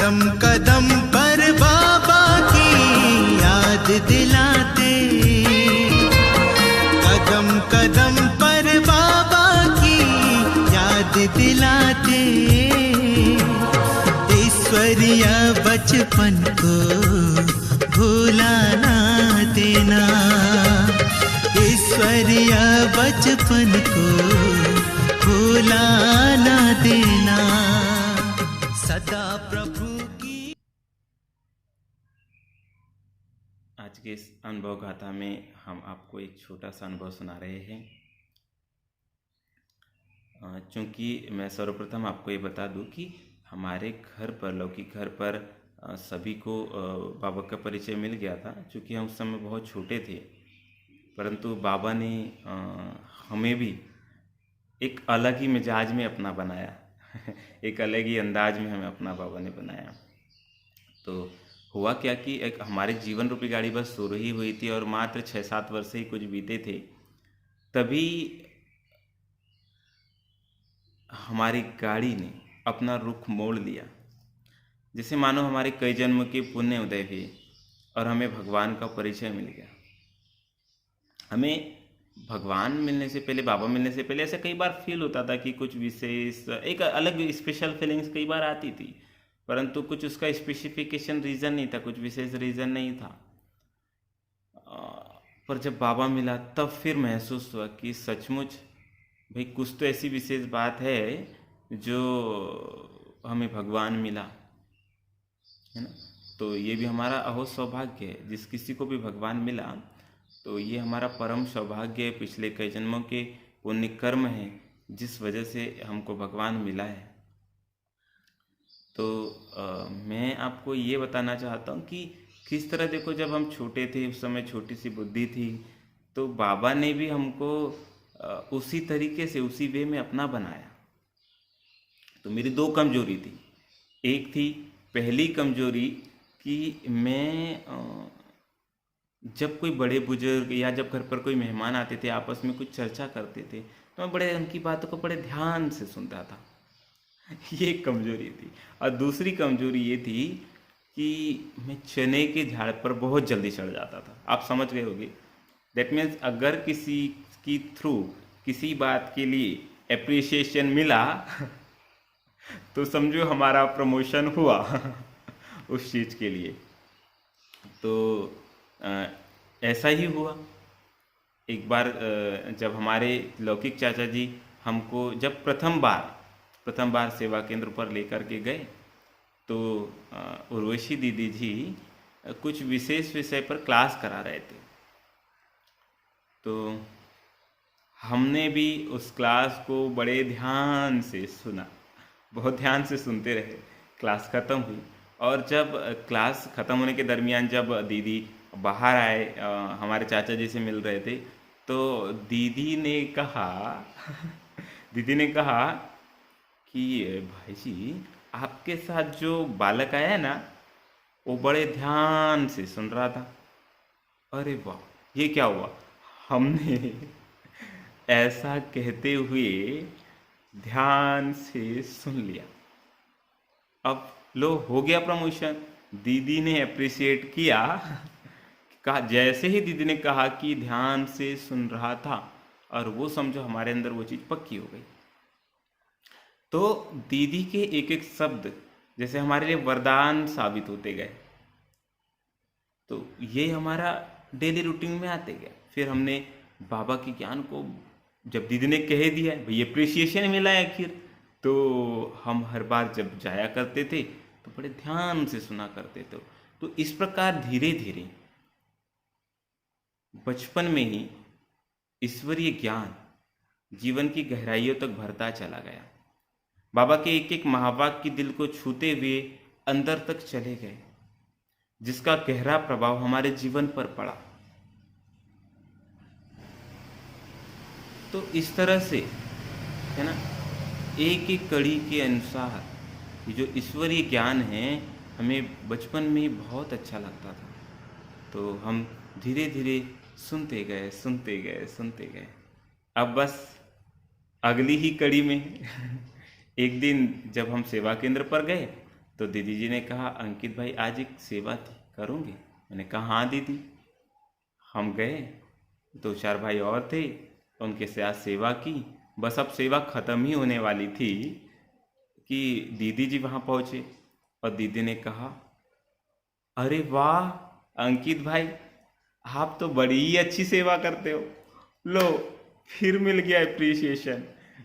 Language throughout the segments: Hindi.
कदम कदम पर बाबा की याद दिलाते, कदम कदम पर बाबा की याद दिलाते, ईश्वरीय बचपन को भूला ना देना, ईश्वरीय बचपन को भूला ना देना, सदा प्रभु की। आज के इस अनुभव गाथा में हम आपको एक छोटा सा अनुभव सुना रहे हैं। चूँकि मैं सर्वप्रथम आपको ये बता दूं कि हमारे घर पर, लौकिक घर पर सभी को बाबा का परिचय मिल गया था। चूँकि हम उस समय बहुत छोटे थे, परंतु बाबा ने हमें भी एक अलग ही मिजाज में अपना बनाया एक अलग ही अंदाज में हमें अपना बाबा ने बनाया। तो हुआ क्या कि एक हमारे जीवन रूपी गाड़ी बस शुरू ही हुई थी और मात्र 6-7 वर्ष ही कुछ बीते थे, तभी हमारी गाड़ी ने अपना रुख मोड़ लिया, जैसे मानो हमारे कई जन्म के पुण्य उदय हुए और हमें भगवान का परिचय मिल गया। हमें भगवान मिलने से पहले, बाबा मिलने से पहले ऐसा कई बार फील होता था कि कुछ विशेष, एक अलग स्पेशल फीलिंग्स कई बार आती थी, परंतु कुछ उसका स्पेसिफिकेशन रीज़न नहीं था, कुछ विशेष रीज़न नहीं था। पर जब बाबा मिला तब फिर महसूस हुआ कि सचमुच भाई कुछ तो ऐसी विशेष बात है जो हमें भगवान मिला, है ना। तो ये भी हमारा अहो सौभाग्य है। जिस किसी को भी भगवान मिला तो ये हमारा परम सौभाग्य है। पिछले कई जन्मों के पुण्य कर्म हैं जिस वजह से हमको भगवान मिला है। तो मैं आपको ये बताना चाहता हूँ कि किस तरह, देखो जब हम छोटे थे, उस समय छोटी सी बुद्धि थी, तो बाबा ने भी हमको उसी तरीके से, उसी वे में अपना बनाया। तो मेरी 2 कमजोरी थी। एक थी, पहली कमजोरी कि मैं जब कोई बड़े बुजुर्ग या जब घर पर कोई मेहमान आते थे, आपस में कुछ चर्चा करते थे, तो मैं बड़े उनकी बातों को बड़े ध्यान से सुनता था। ये एक कमजोरी थी। और दूसरी कमजोरी ये थी कि मैं चने के झाड़ पर बहुत जल्दी चढ़ जाता था। आप समझ गए होंगे। दैट मीन्स अगर किसी की थ्रू किसी बात के लिए एप्रिसिएशन मिला तो समझो हमारा प्रमोशन हुआ उस चीज़ के लिए। तो ऐसा ही हुआ। एक बार जब हमारे लौकिक चाचा जी हमको जब प्रथम बार सेवा केंद्र पर लेकर के गए, तो उर्वशी दीदी जी कुछ विशेष विषय पर क्लास करा रहे थे। तो हमने भी उस क्लास को बड़े ध्यान से सुना, बहुत ध्यान से सुनते रहे। क्लास ख़त्म हुई और जब क्लास ख़त्म होने के दरमियान जब दीदी बाहर आए, हमारे चाचा जी से मिल रहे थे, तो दीदी ने कहा कि भाई जी, आपके साथ जो बालक आया है ना, वो बड़े ध्यान से सुन रहा था। अरे वाह, ये क्या हुआ। हमने ऐसा कहते हुए ध्यान से सुन लिया। अब लो, हो गया प्रमोशन। दीदी ने अप्रिशिएट किया, कहा, जैसे ही दीदी ने कहा कि ध्यान से सुन रहा था, और वो समझो हमारे अंदर वो चीज़ पक्की हो गई। तो दीदी के एक एक शब्द जैसे हमारे लिए वरदान साबित होते गए। तो ये हमारा डेली रूटीन में आते गया। फिर हमने बाबा के ज्ञान को, जब दीदी ने कह दिया, भाई अप्रिसिएशन मिला है आखिर, तो हम हर बार जब जाया करते थे तो बड़े ध्यान से सुना करते थे। तो इस प्रकार धीरे धीरे बचपन में ही ईश्वरीय ज्ञान जीवन की गहराइयों तक भरता चला गया। बाबा के एक एक महावाक्य दिल को छूते हुए अंदर तक चले गए, जिसका गहरा प्रभाव हमारे जीवन पर पड़ा। तो इस तरह से, है ना, एक एक कड़ी के अनुसार ये जो ईश्वरीय ज्ञान है हमें बचपन में बहुत अच्छा लगता था। तो हम धीरे धीरे सुनते गए। अब बस अगली ही कड़ी में एक दिन जब हम सेवा केंद्र पर गए तो दीदी जी ने कहा, अंकित भाई आज एक सेवा थी, करोगे? मैंने कहा हाँ दीदी। हम गए, 2-4 भाई और थे, तो उनके साथ सेवा की। बस अब सेवा ख़त्म ही होने वाली थी कि दीदी जी वहाँ पहुँचे और दीदी ने कहा, अरे वाह अंकित भाई, आप तो बड़ी ही अच्छी सेवा करते हो। लो, फिर मिल गया एप्रिसिएशन।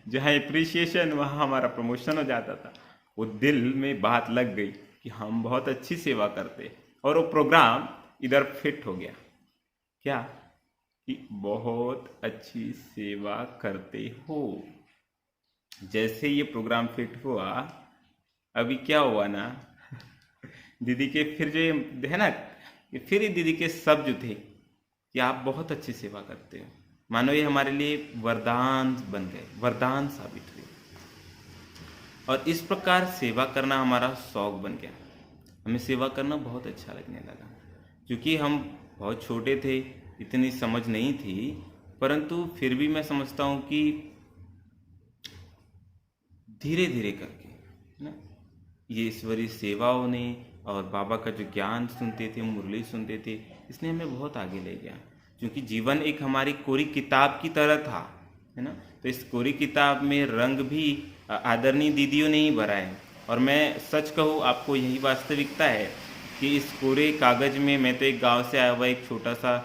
जहाँ एप्रिसिएशन वहाँ हमारा प्रमोशन हो जाता था। वो दिल में बात लग गई कि हम बहुत अच्छी सेवा करते हैं, और वो प्रोग्राम इधर फिट हो गया। क्या कि बहुत अच्छी सेवा करते हो। जैसे ये प्रोग्राम फिट हुआ, अभी क्या हुआ ना, दीदी के फिर जो ये है ना, ये फिर ये दीदी के शब्द जो थे कि आप बहुत अच्छी सेवा करते हो, मानो ये हमारे लिए वरदान बन गए, वरदान साबित हुए। और इस प्रकार सेवा करना हमारा शौक बन गया। हमें सेवा करना बहुत अच्छा लगने लगा, क्योंकि हम बहुत छोटे थे, इतनी समझ नहीं थी, परंतु फिर भी मैं समझता हूँ कि धीरे धीरे करके ना, ये ईश्वरीय सेवाओं ने और बाबा का जो ज्ञान सुनते थे, मुरली सुनते थे, इसने हमें बहुत आगे ले गया। क्योंकि जीवन एक हमारी कोरी किताब की तरह था, है ना। तो इस कोरी किताब में रंग भी आदरणीय दीदियों ने ही भरा है। और मैं सच कहूँ आपको, यही वास्तविकता है कि इस कोरे कागज़ में, मैं तो एक गांव से आया हुआ एक छोटा सा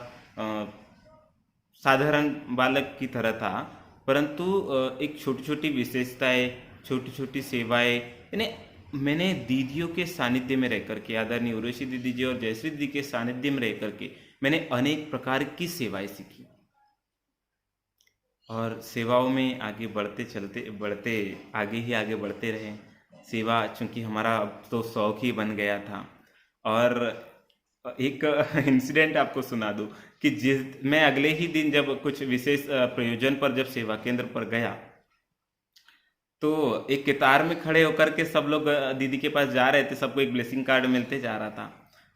साधारण बालक की तरह था, परंतु एक छोटी छोटी विशेषताएं, छोटी छोटी सेवाएं, यानी मैंने दीदियों के सानिध्य में रह करके, आदरणीय उर्वशी दीदी जी और जयश्री दीदी के सानिध्य में रह करके मैंने अनेक प्रकार की सेवाएं सीखी। और सेवाओं में आगे बढ़ते आगे ही आगे बढ़ते रहे। सेवा चूँकि हमारा अब तो शौक ही बन गया था। और एक इंसिडेंट आपको सुना दूं कि मैं अगले ही दिन जब कुछ विशेष प्रयोजन पर जब सेवा केंद्र पर गया, तो एक कतार में खड़े होकर के सब लोग दीदी के पास जा रहे थे, सबको एक ब्लेसिंग कार्ड मिलते जा रहा था।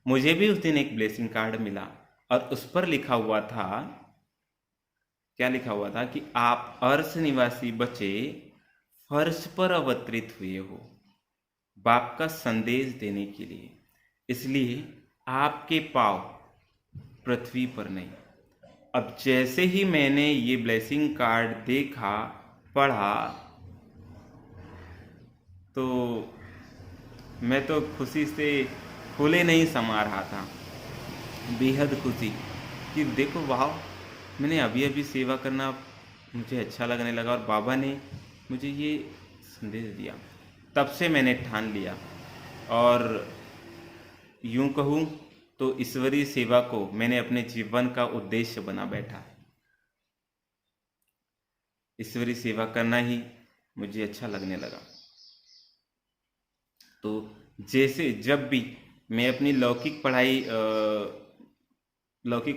मुझे भी उस दिन एक ब्लेसिंग कार्ड मिला और उस पर लिखा हुआ था, क्या लिखा हुआ था कि आप अर्श निवासी बच्चे फर्श पर अवतरित हुए हो बाप का संदेश देने के लिए, इसलिए आपके पाँव पृथ्वी पर नहीं। अब जैसे ही मैंने ये ब्लेसिंग कार्ड देखा, पढ़ा, तो मैं तो खुशी से फूले नहीं समा रहा था, बेहद खुशी कि देखो वाह, मैंने अभी अभी सेवा करना मुझे अच्छा लगने लगा और बाबा ने मुझे ये संदेश दिया। तब से मैंने ठान लिया, और यूं कहूँ तो ईश्वरीय सेवा को मैंने अपने जीवन का उद्देश्य बना बैठा। ईश्वरीय सेवा करना ही मुझे अच्छा लगने लगा। तो जैसे जब भी मैं अपनी लौकिक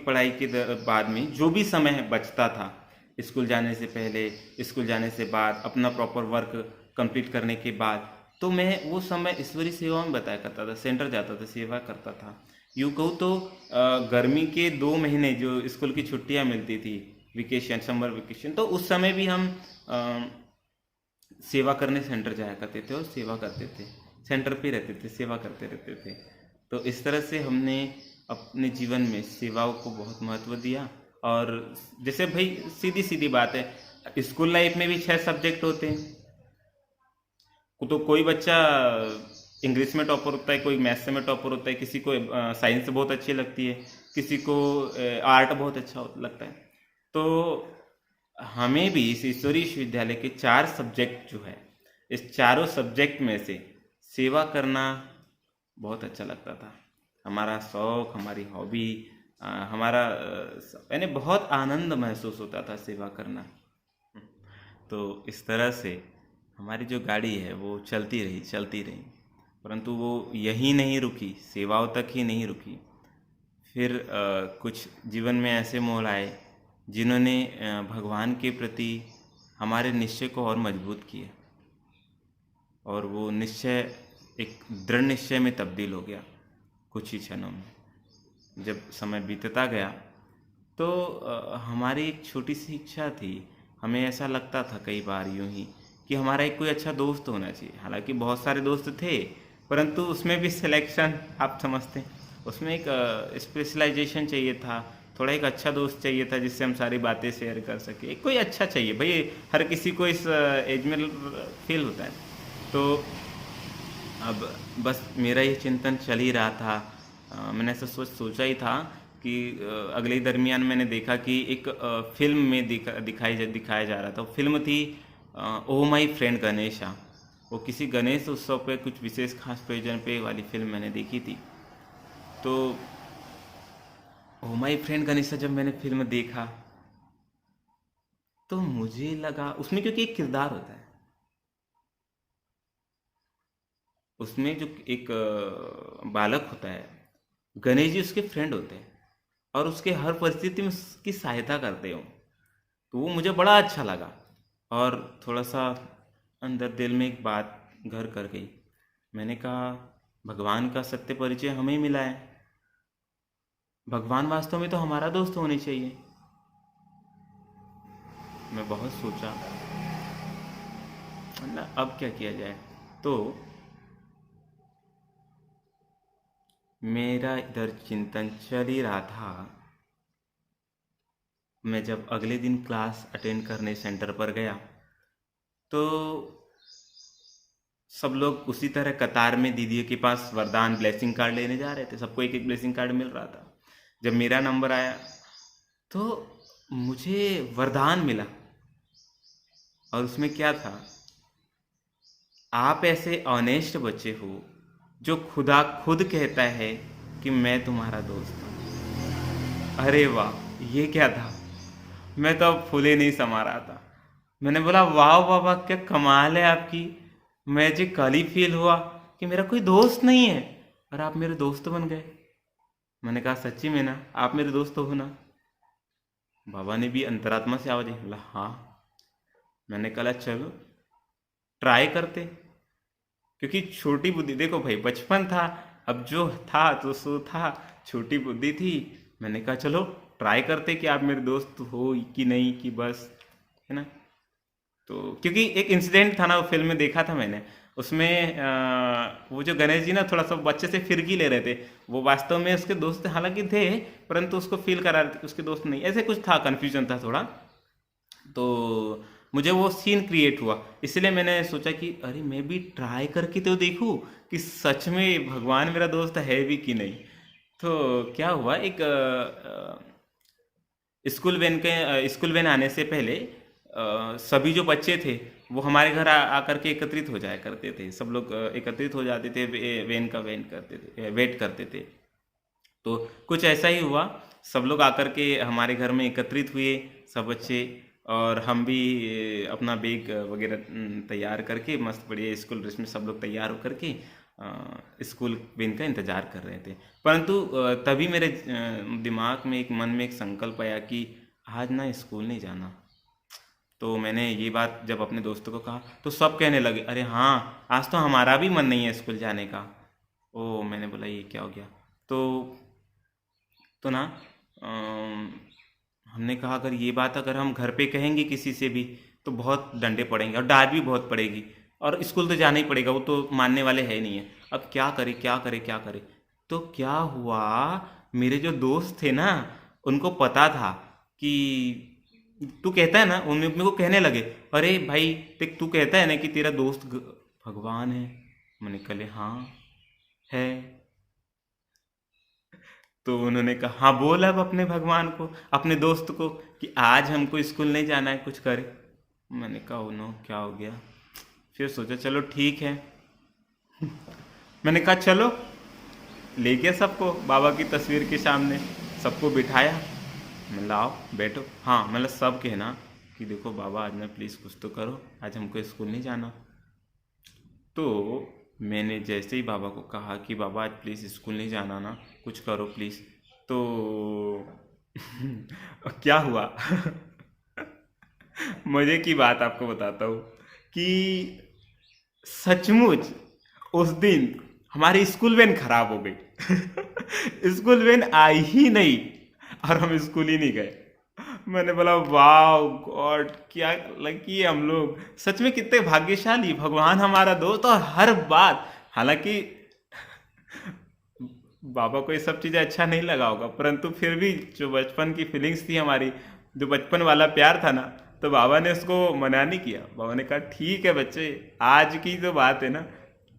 पढ़ाई के बाद में जो भी समय बचता था, स्कूल जाने से पहले, स्कूल जाने से बाद, अपना प्रॉपर वर्क कंप्लीट करने के बाद, तो मैं वो समय ईश्वरीय सेवा में बताया करता था, सेंटर जाता था, सेवा करता था। यूँ कहूँ तो गर्मी के 2 महीने जो स्कूल की छुट्टियाँ मिलती थी, वेकेशन, समर वेकेशन, तो उस समय भी हम सेवा करने सेंटर जाया करते थे और सेवा करते थे, सेंटर पे रहते थे, सेवा करते रहते थे। तो इस तरह से हमने अपने जीवन में सेवाओं को बहुत महत्व दिया। और जैसे भाई सीधी सीधी बात है, स्कूल लाइफ में भी 6 सब्जेक्ट होते हैं, तो कोई बच्चा इंग्लिश में टॉपर होता है, कोई मैथ्स में टॉपर होता है, किसी को साइंस बहुत अच्छी लगती है, किसी को आर्ट बहुत अच्छा लगता है। तो हमें भी इस ईश्वरीय विश्वविद्यालय के 4 सब्जेक्ट जो है, इस चारों सब्जेक्ट में से सेवा करना बहुत अच्छा लगता था। हमारा शौक, हमारी हॉबी, हमारा यानी बहुत आनंद महसूस होता था सेवा करना। तो इस तरह से हमारी जो गाड़ी है वो चलती रही, परंतु वो यहीं नहीं रुकी, सेवाओं तक ही नहीं रुकी। फिर कुछ जीवन में ऐसे मोड़ आए जिन्होंने भगवान के प्रति हमारे निश्चय को और मजबूत किया, और वो निश्चय एक दृढ़ निश्चय में तब्दील हो गया कुछ ही क्षणों में। जब समय बीतता गया तो हमारी एक छोटी सी इच्छा थी, हमें ऐसा लगता था कई बार यूं ही कि हमारा एक कोई अच्छा दोस्त होना चाहिए। हालांकि बहुत सारे दोस्त थे, परंतु उसमें भी सिलेक्शन आप समझते हैं, उसमें एक स्पेशलाइजेशन चाहिए था, थोड़ा एक अच्छा दोस्त चाहिए था जिससे हम सारी बातें शेयर कर सके, कोई अच्छा चाहिए भाई, हर किसी को इस एज में फील होता है। तो अब बस मेरा ये चिंतन चल ही रहा था। मैंने ऐसा सोचा ही था कि अगले ही दरमियान मैंने देखा कि एक फिल्म में दिखाया जा रहा था। फिल्म थी ओ माई फ्रेंड गणेशा। वो किसी गणेश उत्सव पे कुछ विशेष खास प्रयोजन पे वाली फिल्म मैंने देखी थी। तो ओ माई फ्रेंड गणेशा जब मैंने फिल्म देखा तो मुझे लगा उसमें, क्योंकि एक किरदार होता है उसमें, जो एक बालक होता है, गणेश जी उसके फ्रेंड होते हैं और उसके हर परिस्थिति में उसकी सहायता करते हो। तो वो मुझे बड़ा अच्छा लगा और थोड़ा सा अंदर दिल में एक बात घर कर गई। मैंने कहा भगवान का सत्य परिचय हमें मिला है, भगवान वास्तव में तो हमारा दोस्त होने चाहिए। मैं बहुत सोचा ना अब क्या किया जाए। तो मेरा इधर चिंतन चल ही रहा था। मैं जब अगले दिन क्लास अटेंड करने सेंटर पर गया तो सब लोग उसी तरह कतार में दीदी के पास वरदान ब्लेसिंग कार्ड लेने जा रहे थे। सबको एक एक ब्लेसिंग कार्ड मिल रहा था। जब मेरा नंबर आया तो मुझे वरदान मिला और उसमें क्या था, आप ऐसे ऑनेस्ट बच्चे हो जो खुदा खुद कहता है कि मैं तुम्हारा दोस्त हूँ। अरे वाह, ये क्या था। मैं तो अब फूले नहीं समा रहा था। मैंने बोला वाह बाबा, क्या कमाल है आपकी। मुझे कल ही फील हुआ कि मेरा कोई दोस्त नहीं है और आप मेरे दोस्त बन गए। मैंने कहा सच्ची में ना, आप मेरे दोस्त हो ना। बाबा ने भी अंतरात्मा से आवाज दी, बोला हाँ। मैंने कहा चलो ट्राई करते, क्योंकि छोटी बुद्धि, देखो भाई बचपन था, अब जो था तो सो था, छोटी बुद्धि थी। मैंने कहा चलो ट्राई करते कि आप मेरे दोस्त हो कि नहीं, कि बस, है ना। तो क्योंकि एक इंसिडेंट था ना, वो फिल्म में देखा था मैंने, उसमें वो जो गणेश जी ना थोड़ा सा बच्चे से फिरकी ले रहे थे, वो वास्तव में उसके दोस्त हालांकि थे, परंतु उसको फील करा रहे थे उसके दोस्त नहीं, ऐसे कुछ था, कन्फ्यूजन था थोड़ा। तो मुझे वो सीन क्रिएट हुआ, इसलिए मैंने सोचा कि अरे मैं भी ट्राई करके तो देखूं कि सच में भगवान मेरा दोस्त है भी कि नहीं। तो क्या हुआ, एक स्कूल वैन आने से पहले सभी जो बच्चे थे वो हमारे घर आकर के एकत्रित हो जाया करते थे। सब लोग एकत्रित हो जाते थे, वेट करते थे। तो कुछ ऐसा ही हुआ, सब लोग आकर के हमारे घर में एकत्रित हुए, सब बच्चे, और हम भी अपना बैग वगैरह तैयार करके मस्त बढ़िया स्कूल ड्रेस में सब लोग तैयार होकर के स्कूल वैन का इंतज़ार कर रहे थे। परंतु तभी मेरे दिमाग में मन में एक संकल्प आया कि आज ना स्कूल नहीं जाना। तो मैंने ये बात जब अपने दोस्तों को कहा तो सब कहने लगे अरे हाँ, आज तो हमारा भी मन नहीं है स्कूल जाने का। ओ, मैंने बोला ये क्या हो गया। तो ना हमने कहा अगर ये बात अगर हम घर पे कहेंगे किसी से भी तो बहुत डंडे पड़ेंगे और डांट भी बहुत पड़ेगी, और स्कूल तो जाना ही पड़ेगा, वो तो मानने वाले है ही नहीं है। अब क्या करे क्या करे क्या करे। तो क्या हुआ, मेरे जो दोस्त थे ना उनको पता था कि तू कहता है ना, उन्हें मेरे को कहने लगे अरे भाई देख, तू कहता है ना कि तेरा दोस्त भगवान है। मैंने कहा हाँ है। तो उन्होंने कहा हाँ बोल अब अपने भगवान को, अपने दोस्त को, कि आज हमको स्कूल नहीं जाना है, कुछ करे। मैंने कहा ओ नो, क्या हो गया। फिर सोचा चलो ठीक है। मैंने कहा चलो, ले गया सबको बाबा की तस्वीर के सामने, सबको बिठाया। मैं लाओ बैठो। हाँ मतलब सब कहना कि देखो बाबा आज ना प्लीज़ कुछ तो करो, आज हमको स्कूल नहीं जाना। तो मैंने जैसे ही बाबा को कहा कि बाबा आज प्लीज़ स्कूल नहीं जाना ना, कुछ करो प्लीज़, तो क्या हुआ। मज़े की बात आपको बताता हूँ कि सचमुच उस दिन हमारी स्कूल वैन खराब हो गई। स्कूल वैन आई ही नहीं और हम स्कूल ही नहीं गए। मैंने बोला वाह गॉड, क्या लकी हम लोग, सच में कितने भाग्यशाली, भगवान हमारा दोस्त। और हर बात, हालांकि बाबा को ये सब चीज़ें अच्छा नहीं लगा होगा, परंतु फिर भी जो बचपन की फीलिंग्स थी हमारी, जो बचपन वाला प्यार था ना, तो बाबा ने उसको मना नहीं किया। बाबा ने कहा ठीक है बच्चे, आज की जो बात है ना,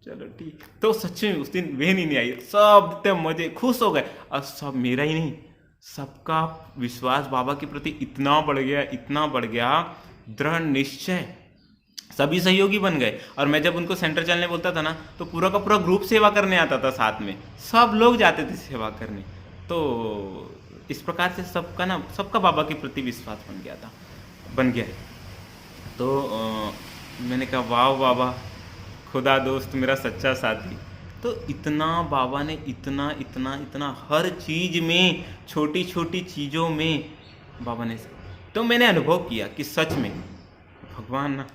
चलो ठीक। तो सच में उस दिन वे नहीं आई, सब इतने मजे, खुश हो गए। और सब, मेरा ही नहीं, सबका विश्वास बाबा के प्रति इतना बढ़ गया, इतना बढ़ गया, दृढ़ निश्चय, सभी सहयोगी बन गए। और मैं जब उनको सेंटर चलने बोलता था ना, तो पूरा का पूरा ग्रुप सेवा करने आता था साथ में, सब लोग जाते थे सेवा करने। तो इस प्रकार से सबका बाबा के प्रति विश्वास बन गया है। तो मैंने कहा वाह बाबा, खुदा दोस्त मेरा सच्चा साथी। तो इतना बाबा ने इतना इतना इतना हर चीज़ में, छोटी छोटी चीज़ों में बाबा ने, तो मैंने अनुभव किया कि सच में भगवान ना,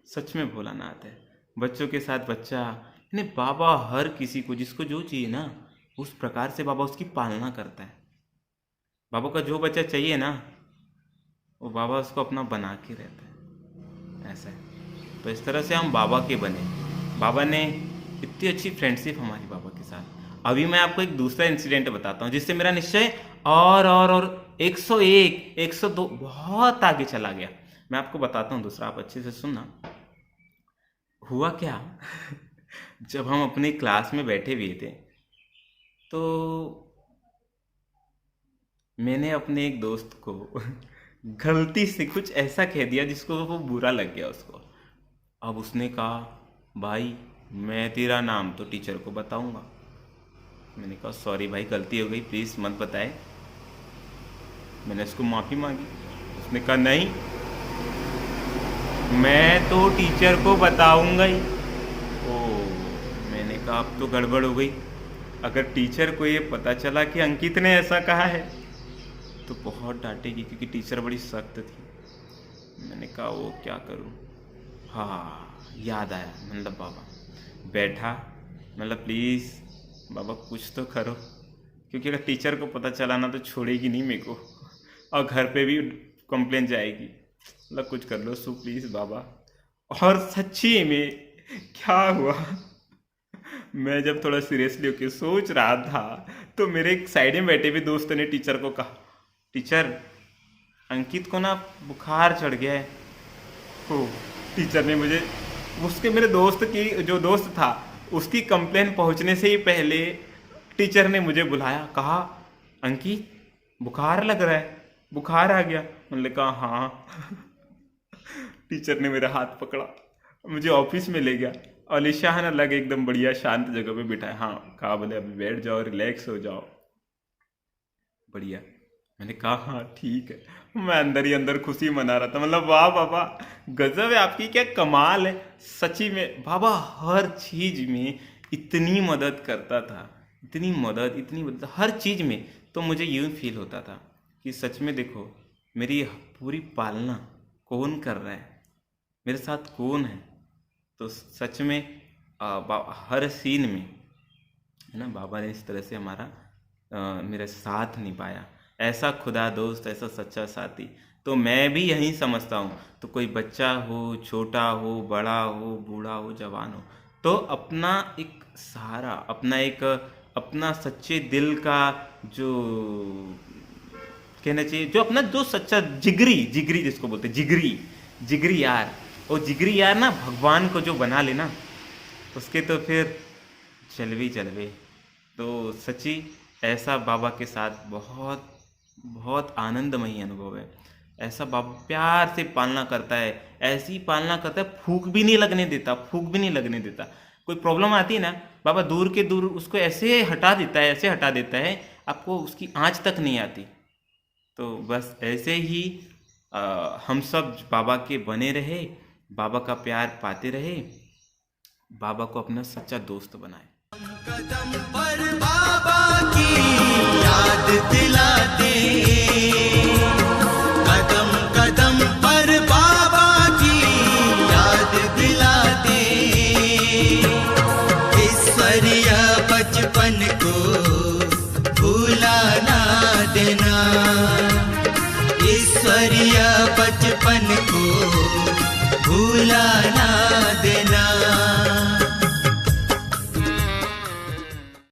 सच में भोलानाथ है। बच्चों के साथ बच्चा, यानी बाबा हर किसी को जिसको जो चाहिए ना, उस प्रकार से बाबा उसकी पालना करता है। बाबा का जो बच्चा चाहिए ना, वो बाबा उसको अपना बना के रहता है, ऐसा है। तो इस तरह से हम बाबा के बने। बाबा ने इतनी अच्छी फ्रेंडशिप हमारी बाबा के साथ। अभी मैं आपको एक दूसरा इंसिडेंट बताता हूँ, जिससे मेरा निश्चय और 101, 102 बहुत आगे चला गया। मैं आपको बताता हूँ दूसरा, आप अच्छे से सुनना। हुआ क्या जब हम अपनी क्लास में बैठे हुए थे, तो मैंने अपने एक दोस्त को गलती से कुछ ऐसा कह दिया जिसको वो बुरा लग गया उसको। अब उसने कहा भाई मैं तेरा नाम तो टीचर को बताऊंगा। मैंने कहा सॉरी भाई, गलती हो गई, प्लीज़ मत बताए। मैंने उसको माफ़ी मांगी। उसने कहा नहीं, मैं तो टीचर को बताऊंगा ही। मैंने कहा अब तो गड़बड़ हो गई। अगर टीचर को ये पता चला कि अंकित ने ऐसा कहा है तो बहुत डांटेगी, क्योंकि टीचर बड़ी सख्त थी। मैंने कहा वो क्या करूं। हाँ, याद आया, मतलब बाबा बैठा, मतलब प्लीज़ बाबा कुछ तो करो, क्योंकि अगर टीचर को पता चला ना तो छोड़ेगी नहीं मेरे को, और घर पे भी कंप्लेन जाएगी। मतलब कुछ कर लो सु प्लीज़ बाबा। और सच्ची में क्या हुआ, मैं जब थोड़ा सीरियसली होकर सोच रहा था, तो मेरे एक साइड में बैठे हुए दोस्त ने टीचर को कहा, टीचर अंकित को ना बुखार चढ़ गया है। तो टीचर ने मुझे, उसके मेरे दोस्त की जो दोस्त था उसकी कंप्लेन पहुंचने से ही पहले टीचर ने मुझे बुलाया, कहा अंकित बुखार लग रहा है, बुखार आ गया। मैंने कहा हाँ। टीचर ने मेरा हाथ पकड़ा, मुझे ऑफिस में ले गया और लिशान अलग एकदम बढ़िया शांत जगह पे बिठाया। हाँ, कहा बोले अभी बैठ जाओ, रिलैक्स हो जाओ, बढ़िया। मैंने कहा हाँ ठीक है। मैं अंदर ही अंदर खुशी मना रहा था, मतलब वाह बाबा गजब है आपकी, क्या कमाल है। सच्ची में बाबा हर चीज में इतनी मदद करता था, इतनी मदद हर चीज में। तो मुझे यूं फील होता था कि सच में देखो मेरी पूरी पालना कौन कर रहा है, मेरे साथ कौन है। तो सच में हर सीन में है ना, बाबा ने इस तरह से हमारा मेरे साथ निभाया। ऐसा खुदा दोस्त, ऐसा सच्चा साथी तो मैं भी यही समझता हूँ। तो कोई बच्चा हो, छोटा हो, बड़ा हो, बूढ़ा हो, जवान हो, तो अपना एक सहारा, अपना सच्चे दिल का जो कहना चाहिए, जो अपना जो सच्चा जिगरी जिसको बोलते जिगरी यार, वो जिगरी यार ना भगवान को जो बना लेना, उसके तो फिर चलवे। तो सच्ची ऐसा बाबा के साथ बहुत बहुत आनंदमयी अनुभव है। ऐसा बाबा प्यार से पालना करता है, ऐसी पालना करता है, फूंक भी नहीं लगने देता। कोई प्रॉब्लम आती है ना, बाबा दूर के दूर उसको ऐसे हटा देता है, आपको उसकी आँच तक नहीं आती। तो बस ऐसे ही हम सब बाबा के बने रहे, बाबा का प्यार पाते रहे, बाबा को अपना सच्चा दोस्त बनाए। कदम पर बाबा की याद दिलाते